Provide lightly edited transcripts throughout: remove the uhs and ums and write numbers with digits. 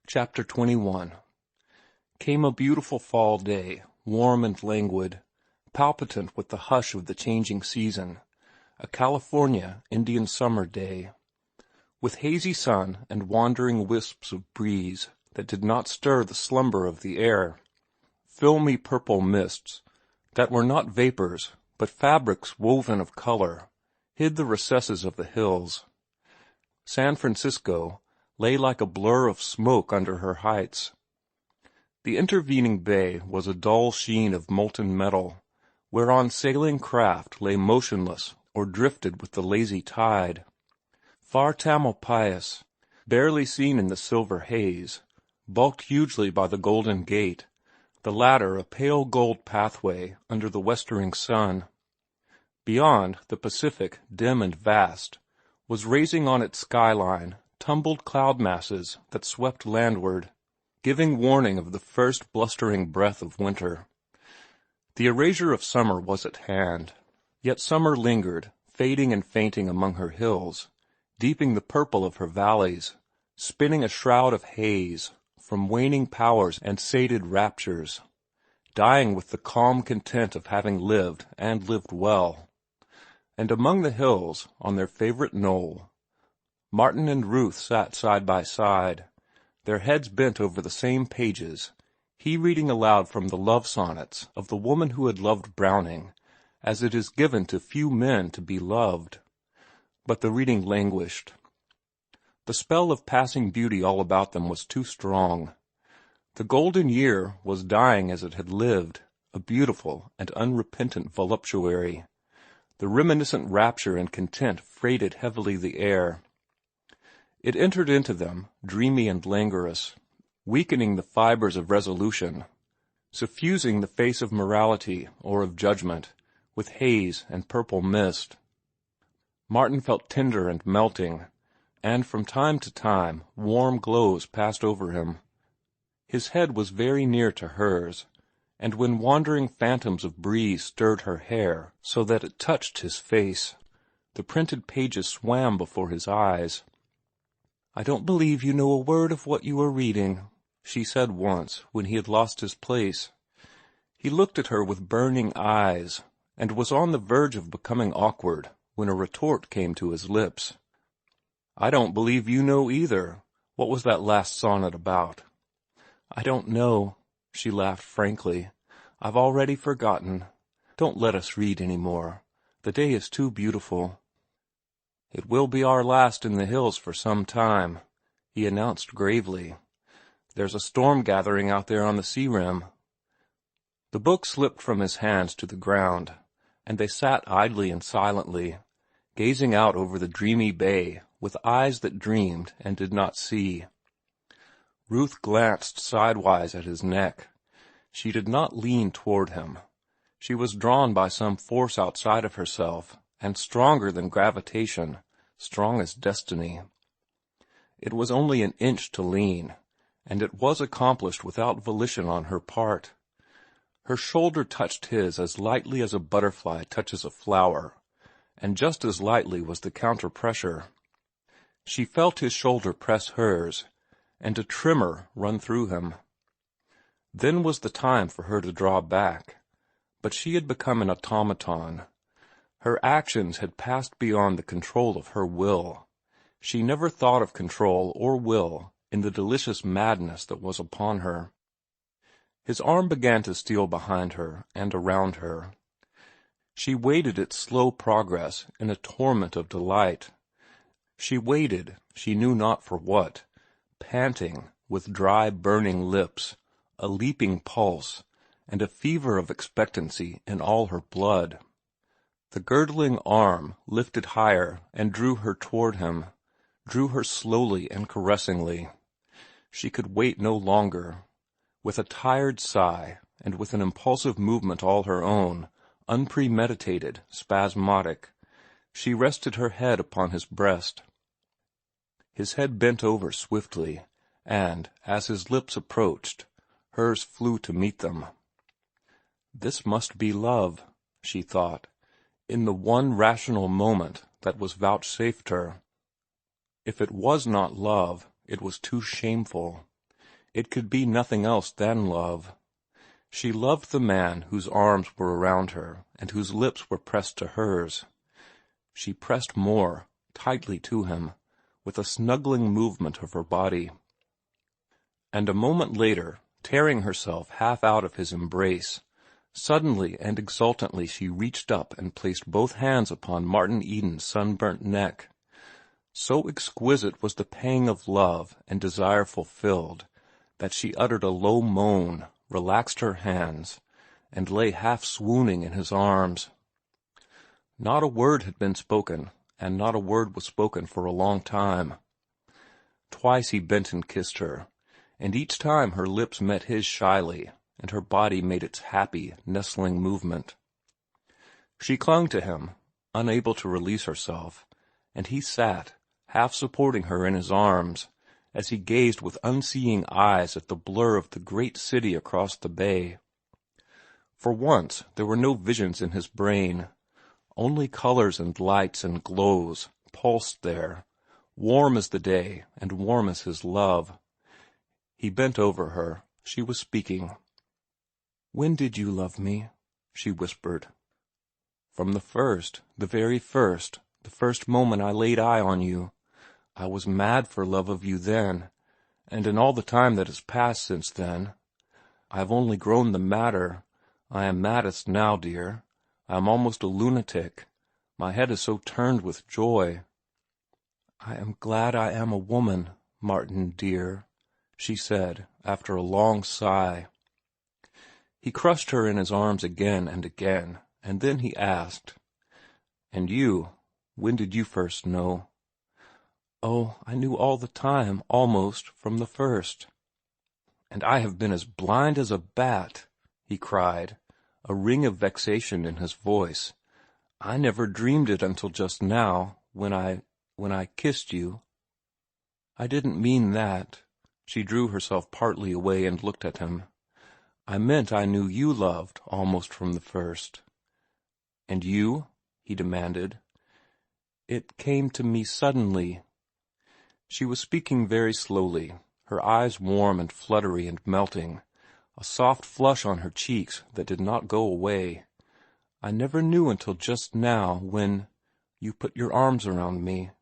Chapter 21. Came a beautiful fall day, warm and languid, palpitant with the hush of the changing season, a California Indian summer day, with hazy sun and wandering wisps of breeze that did not stir the slumber of the air, filmy purple mists that were not vapors but fabrics woven of color, hid the recesses of the hills. San Francisco lay like a blur of smoke under her heights. The intervening bay was a dull sheen of molten metal, whereon sailing craft lay motionless or drifted with the lazy tide. Far Tamalpais, barely seen in the silver haze, bulked hugely by the Golden Gate, the latter a pale gold pathway under the westering sun. Beyond, the Pacific, dim and vast, was raising on its skyline tumbled cloud masses that swept landward, giving warning of the first blustering breath of winter. The erasure of summer was at hand, yet summer lingered, fading and fainting among her hills, deepening the purple of her valleys, spinning a shroud of haze from waning powers and sated raptures, dying with the calm content of having lived and lived well. And among the hills, on their favorite knoll, Martin and Ruth sat side by side, their heads bent over the same pages, he reading aloud from the love sonnets of the woman who had loved Browning, as it is given to few men to be loved. But the reading languished. The spell of passing beauty all about them was too strong. The golden year was dying as it had lived, a beautiful and unrepentant voluptuary. The reminiscent rapture and content freighted heavily the air. It entered into them, dreamy and languorous, weakening the fibers of resolution, suffusing the face of morality or of judgment with haze and purple mist. Martin felt tender and melting, and from time to time warm glows passed over him. His head was very near to hers, and when wandering phantoms of breeze stirred her hair so that it touched his face, the printed pages swam before his eyes. "I don't believe you know a word of what you are reading," she said once, when he had lost his place. He looked at her with burning eyes, and was on the verge of becoming awkward when a retort came to his lips. "I don't believe you know either. What was that last sonnet about?" "I don't know," she laughed frankly. "I've already forgotten. Don't let us read any more. The day is too beautiful." "It will be our last in the hills for some time," he announced gravely. "There's a storm gathering out there on the sea rim." The book slipped from his hands to the ground, and they sat idly and silently, gazing out over the dreamy bay with eyes that dreamed and did not see. Ruth glanced sidewise at his neck. She did not lean toward him. She was drawn by some force outside of herself, and stronger than gravitation, strong as destiny. It was only an inch to lean, and it was accomplished without volition on her part. Her shoulder touched his as lightly as a butterfly touches a flower, and just as lightly was the counter-pressure. She felt his shoulder press hers, and a tremor run through him. Then was the time for her to draw back, but she had become an automaton. Her actions had passed beyond the control of her will. She never thought of control or will in the delicious madness that was upon her. His arm began to steal behind her and around her. She waited its slow progress in a torment of delight. She waited, she knew not for what, panting, with dry, burning lips, a leaping pulse, and a fever of expectancy in all her blood. The girdling arm lifted higher and drew her toward him, drew her slowly and caressingly. She could wait no longer. With a tired sigh, and with an impulsive movement all her own, unpremeditated, spasmodic, she rested her head upon his breast. His head bent over swiftly, and, as his lips approached, hers flew to meet them. This must be love, she thought, in the one rational moment that was vouchsafed her. If it was not love, it was too shameful. It could be nothing else than love. She loved the man whose arms were around her and whose lips were pressed to hers. She pressed more, tightly to him, with a snuggling movement of her body. And a moment later, tearing herself half out of his embrace, suddenly and exultantly she reached up and placed both hands upon Martin Eden's sunburnt neck. So exquisite was the pang of love and desire fulfilled that she uttered a low moan, relaxed her hands, and lay half swooning in his arms. Not a word had been spoken, and not a word was spoken for a long time. Twice he bent and kissed her, and each time her lips met his shyly, and her body made its happy, nestling movement. She clung to him, unable to release herself, and he sat, half supporting her in his arms, as he gazed with unseeing eyes at the blur of the great city across the bay. For once there were no visions in his brain. Only colors and lights and glows pulsed there, warm as the day and warm as his love. He bent over her. She was speaking. "When did you love me?" she whispered. "From the first, the very first, the first moment I laid eye on you. I was mad for love of you then, and in all the time that has passed since then. I have only grown the madder. I am maddest now, dear. I am almost a lunatic. My head is so turned with joy." "I am glad I am a woman, Martin, dear," she said, after a long sigh. He crushed her in his arms again and again, and then he asked, "And you, when did you first know?" "Oh, I knew all the time, almost, from the first." "And I have been as blind as a bat," he cried, a ring of vexation in his voice. "I never dreamed it until just now, when I kissed you." "I didn't mean that." She drew herself partly away and looked at him. "I meant I knew you loved almost from the first." "And you?" he demanded. "It came to me suddenly." She was speaking very slowly, her eyes warm and fluttery and melting, a soft flush on her cheeks that did not go away. "I never knew until just now, when you put your arms around me.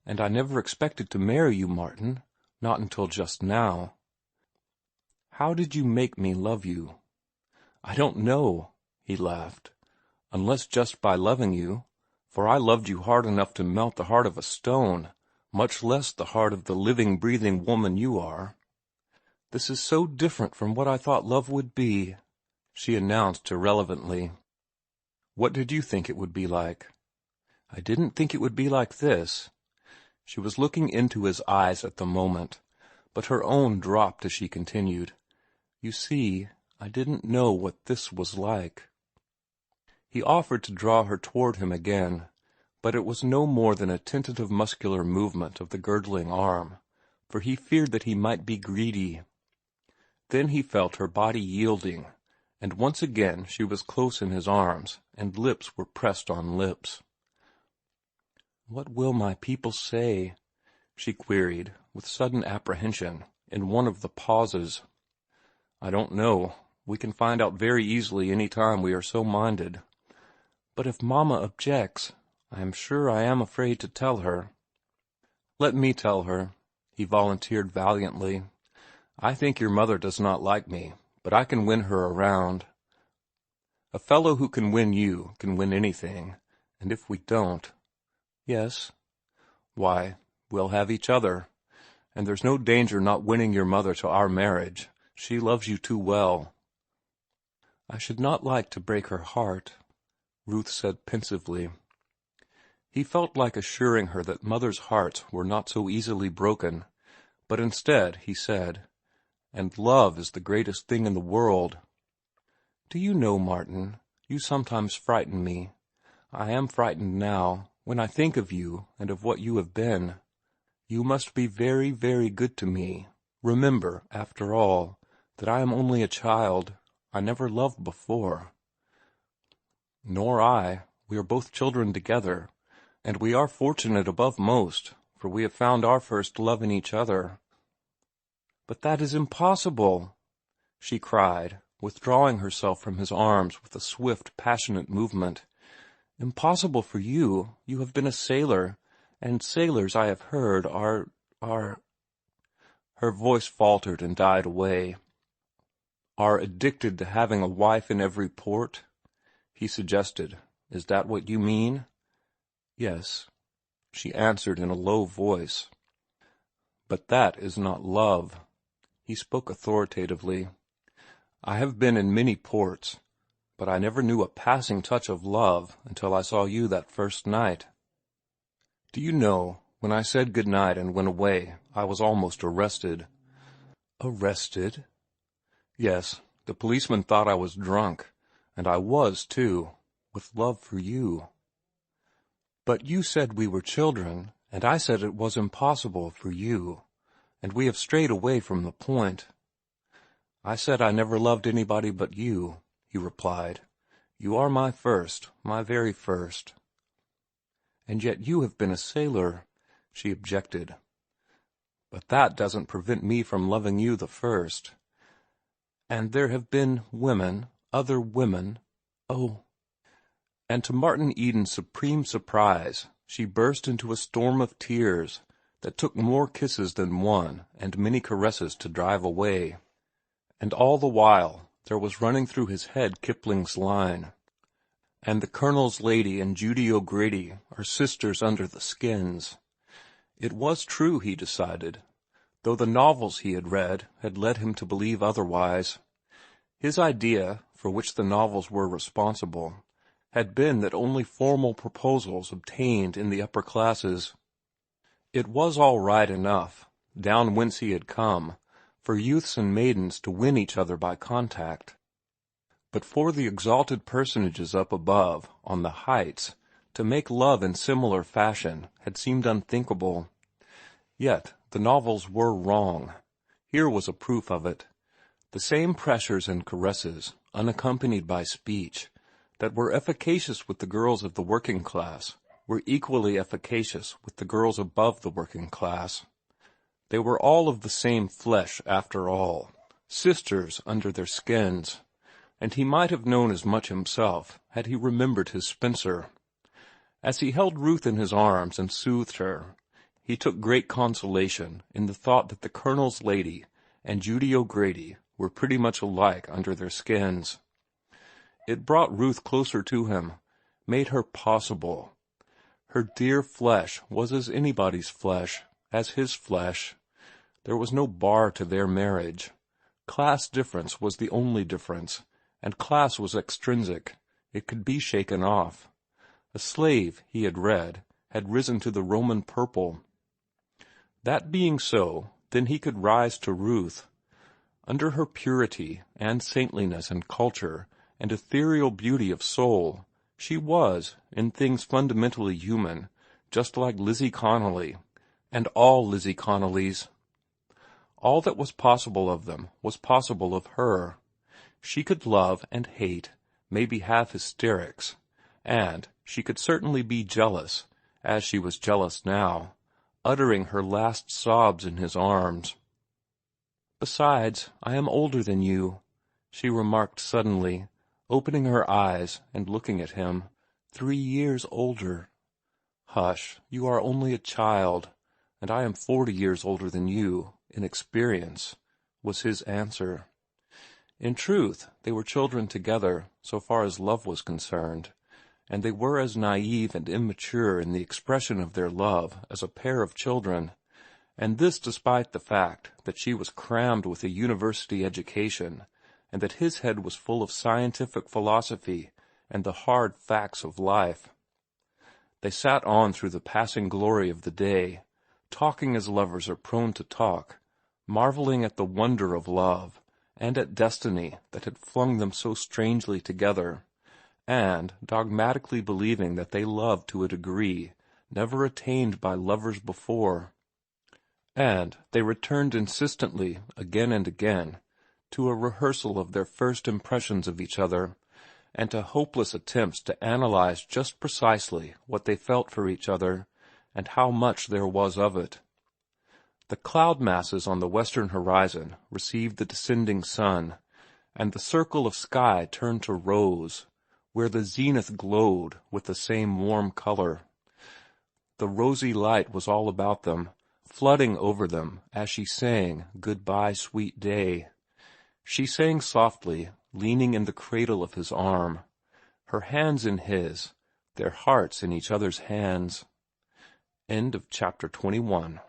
And I never expected to marry you, Martin, not until just now." "How did you make me love you?" "I don't know," he laughed, "unless just by loving you, for I loved you hard enough to melt the heart of a stone, much less the heart of the living, breathing woman you are." "This is so different from what I thought love would be," she announced irrelevantly. "What did you think it would be like?" "I didn't think it would be like this." She was looking into his eyes at the moment, but her own dropped as she continued. "You see, I didn't know what this was like." He offered to draw her toward him again, but it was no more than a tentative muscular movement of the girdling arm, for he feared that he might be greedy. Then he felt her body yielding, and once again she was close in his arms, and lips were pressed on lips. "What will my people say?" she queried, with sudden apprehension, in one of the pauses. "I don't know. We can find out very easily any time we are so minded." "But if Mamma objects, I am sure I am afraid to tell her." "Let me tell her," he volunteered valiantly. "I think your mother does not like me, but I can win her around. A fellow who can win you can win anything, and if we don't—" "Yes?" "Why, we'll have each other. And there's no danger not winning your mother to our marriage. She loves you too well." "I should not like to break her heart," Ruth said pensively. He felt like assuring her that mothers' hearts were not so easily broken, but instead he said, "And love is the greatest thing in the world." "Do you know, Martin, you sometimes frighten me. I am frightened now, when I think of you and of what you have been. You must be very, very good to me. Remember, after all, that I am only a child. I never loved before." "Nor I. We are both children together, and we are fortunate above most, for we have found our first love in each other." "But that is impossible," she cried, withdrawing herself from his arms with a swift, passionate movement. "Impossible for you. You have been a sailor, and sailors, I have heard, are—" Her voice faltered and died away. "Are addicted to having a wife in every port?" he suggested. "Is that what you mean?" "Yes," she answered in a low voice. "But that is not love." He spoke authoritatively. "I have been in many ports, but I never knew a passing touch of love until I saw you that first night. Do you know, when I said good night and went away, I was almost arrested." "Arrested?" "Yes, the policeman thought I was drunk, and I was, too, with love for you." "But you said we were children, and I said it was impossible for you, and we have strayed away from the point." "I said I never loved anybody but you," he replied. "You are my first, my very first." "And yet you have been a sailor," she objected. "But that doesn't prevent me from loving you the first. And there have been women, other women. Oh!" And to Martin Eden's supreme surprise, she burst into a storm of tears that took more kisses than one and many caresses to drive away. And all the while there was running through his head Kipling's line, "And the Colonel's lady and Judy O'Grady are sisters under the skins." It was true, he decided, though the novels he had read had led him to believe otherwise. His idea, for which the novels were responsible, had been that only formal proposals obtained in the upper classes. It was all right enough, down whence he had come, for youths and maidens to win each other by contact. But for the exalted personages up above, on the heights, to make love in similar fashion had seemed unthinkable. Yet the novels were wrong. Here was a proof of it. The same pressures and caresses, unaccompanied by speech, that were efficacious with the girls of the working class, were equally efficacious with the girls above the working class. They were all of the same flesh, after all, sisters under their skins, and he might have known as much himself had he remembered his Spencer. As he held Ruth in his arms and soothed her, he took great consolation in the thought that the Colonel's lady and Judy O'Grady were pretty much alike under their skins. It brought Ruth closer to him, made her possible. Her dear flesh was as anybody's flesh, as his flesh. There was no bar to their marriage. Class difference was the only difference, and class was extrinsic. It could be shaken off. A slave, he had read, had risen to the Roman purple. That being so, then he could rise to Ruth. Under her purity and saintliness and culture and ethereal beauty of soul, she was, in things fundamentally human, just like Lizzie Connolly, and all Lizzie Connollys. All that was possible of them was possible of her. She could love and hate, maybe have hysterics, and she could certainly be jealous, as she was jealous now, uttering her last sobs in his arms. "Besides, I am older than you," she remarked suddenly, opening her eyes and looking at him. 3 years older." "Hush, you are only a child, and I am 40 years older than you, in experience," was his answer. In truth, they were children together, so far as love was concerned, and they were as naive and immature in the expression of their love as a pair of children, and this despite the fact that she was crammed with a university education, and that his head was full of scientific philosophy and the hard facts of life. They sat on through the passing glory of the day, talking as lovers are prone to talk, marveling at the wonder of love, and at destiny that had flung them so strangely together, and dogmatically believing that they loved to a degree never attained by lovers before. And they returned insistently, again and again, to a rehearsal of their first impressions of each other, and to hopeless attempts to analyze just precisely what they felt for each other, and how much there was of it. The cloud masses on the western horizon received the descending sun, and the circle of sky turned to rose, where the zenith glowed with the same warm color. The rosy light was all about them, flooding over them as she sang "Good-bye, Sweet Day." She sang softly, leaning in the cradle of his arm, her hands in his, their hearts in each other's hands. End of chapter 21.